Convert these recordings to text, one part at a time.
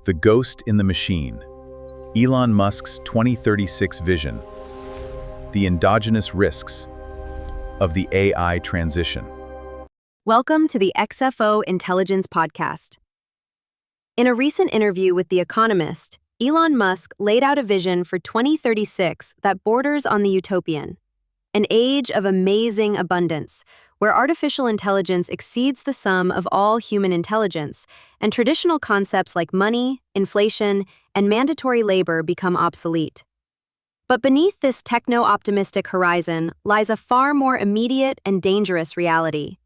The Ghost in the Machine, Elon Musk's 2036 vision, the endogenous risks of the AI transition. Welcome to the XFO Intelligence podcast. In a recent interview with The Economist, Elon Musk laid out a vision for 2036 that borders on the utopian, an age of amazing abundance, where artificial intelligence exceeds the sum of all human intelligence, and traditional concepts like money, inflation, and mandatory labor become obsolete. But beneath this techno-optimistic horizon lies a far more immediate and dangerous reality.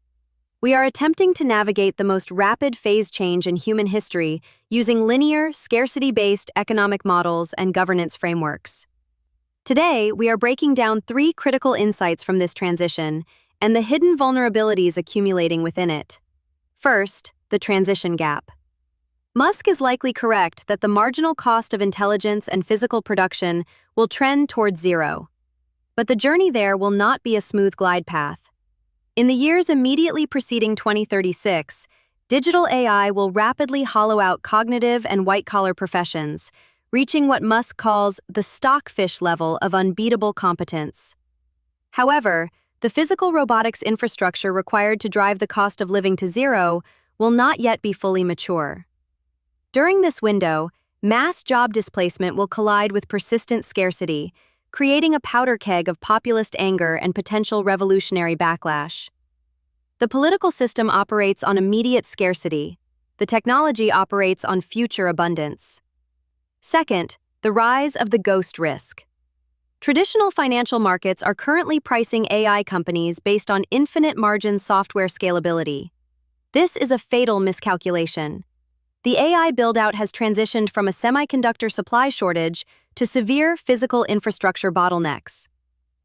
We are attempting to navigate the most rapid phase change in human history using linear, scarcity-based economic models and governance frameworks. Today, we are breaking down 3 critical insights from this transition and the hidden vulnerabilities accumulating within it. First, the transition gap. Musk is likely correct that the marginal cost of intelligence and physical production will trend towards zero. But the journey there will not be a smooth glide path. In the years immediately preceding 2036, digital AI will rapidly hollow out cognitive and white-collar professions, reaching what Musk calls the stockfish level of unbeatable competence. However, the physical robotics infrastructure required to drive the cost of living to zero will not yet be fully mature. During this window, mass job displacement will collide with persistent scarcity, creating a powder keg of populist anger and potential revolutionary backlash. The political system operates on immediate scarcity. The technology operates on future abundance. Second, the rise of the ghost risk. Traditional financial markets are currently pricing AI companies based on infinite margin software scalability. This is a fatal miscalculation. The AI build-out has transitioned from a semiconductor supply shortage to severe physical infrastructure bottlenecks.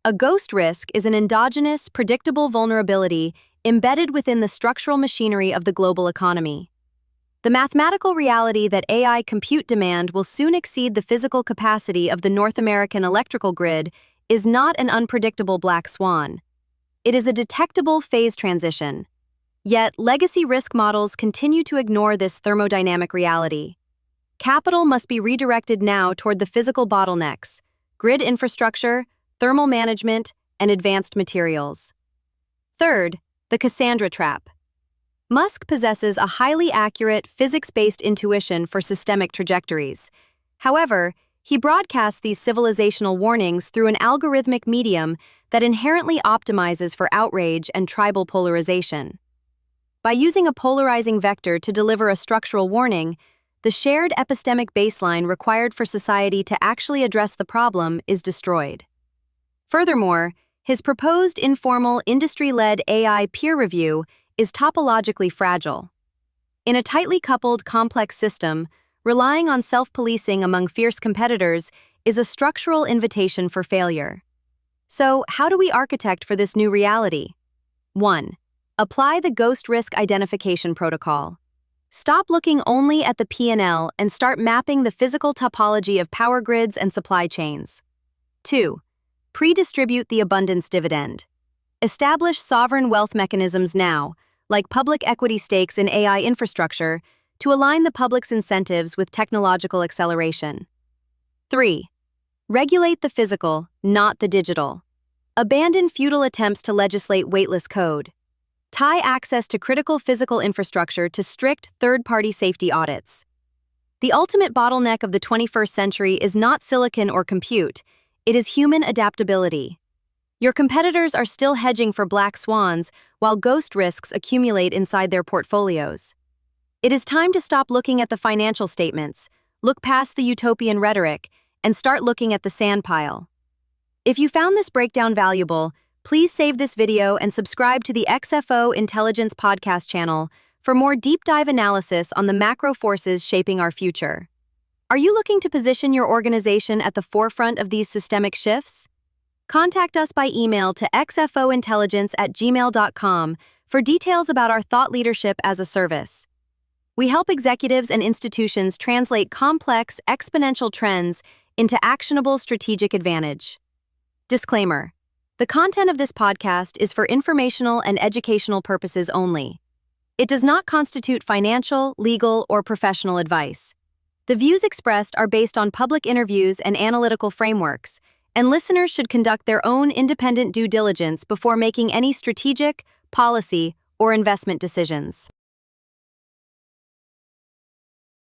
A ghost risk is an endogenous, predictable vulnerability embedded within the structural machinery of the global economy. The mathematical reality that AI compute demand will soon exceed the physical capacity of the North American electrical grid is not an unpredictable black swan. It is a detectable phase transition. Yet, legacy risk models continue to ignore this thermodynamic reality. Capital must be redirected now toward the physical bottlenecks, grid infrastructure, thermal management, and advanced materials. Third, the Cassandra Trap. Musk possesses a highly accurate, physics-based intuition for systemic trajectories. However, he broadcasts these civilizational warnings through an algorithmic medium that inherently optimizes for outrage and tribal polarization. By using a polarizing vector to deliver a structural warning, the shared epistemic baseline required for society to actually address the problem is destroyed. Furthermore, his proposed informal, industry-led AI peer review is topologically fragile. In a tightly coupled, complex system, relying on self-policing among fierce competitors is a structural invitation for failure. So, how do we architect for this new reality? 1. Apply the Ghost Risk Identification Protocol. Stop looking only at the P&L and start mapping the physical topology of power grids and supply chains. 2. Pre-distribute the abundance dividend. Establish sovereign wealth mechanisms now, like public equity stakes in AI infrastructure, to align the public's incentives with technological acceleration. 3. Regulate the physical, not the digital. Abandon futile attempts to legislate weightless code. Tie access to critical physical infrastructure to strict third-party safety audits. The ultimate bottleneck of the 21st century is not silicon or compute, it is human adaptability. Your competitors are still hedging for black swans while ghost risks accumulate inside their portfolios. It is time to stop looking at the financial statements, look past the utopian rhetoric, and start looking at the sand pile. If you found this breakdown valuable, please save this video and subscribe to the XFO Intelligence podcast channel for more deep dive analysis on the macro forces shaping our future. Are you looking to position your organization at the forefront of these systemic shifts? Contact us by email to xfointelligence@gmail.com for details about our thought leadership as a service. We help executives and institutions translate complex, exponential trends into actionable strategic advantage. Disclaimer: the content of this podcast is for informational and educational purposes only. It does not constitute financial, legal, or professional advice. The views expressed are based on public interviews and analytical frameworks, and listeners should conduct their own independent due diligence before making any strategic, policy, or investment decisions.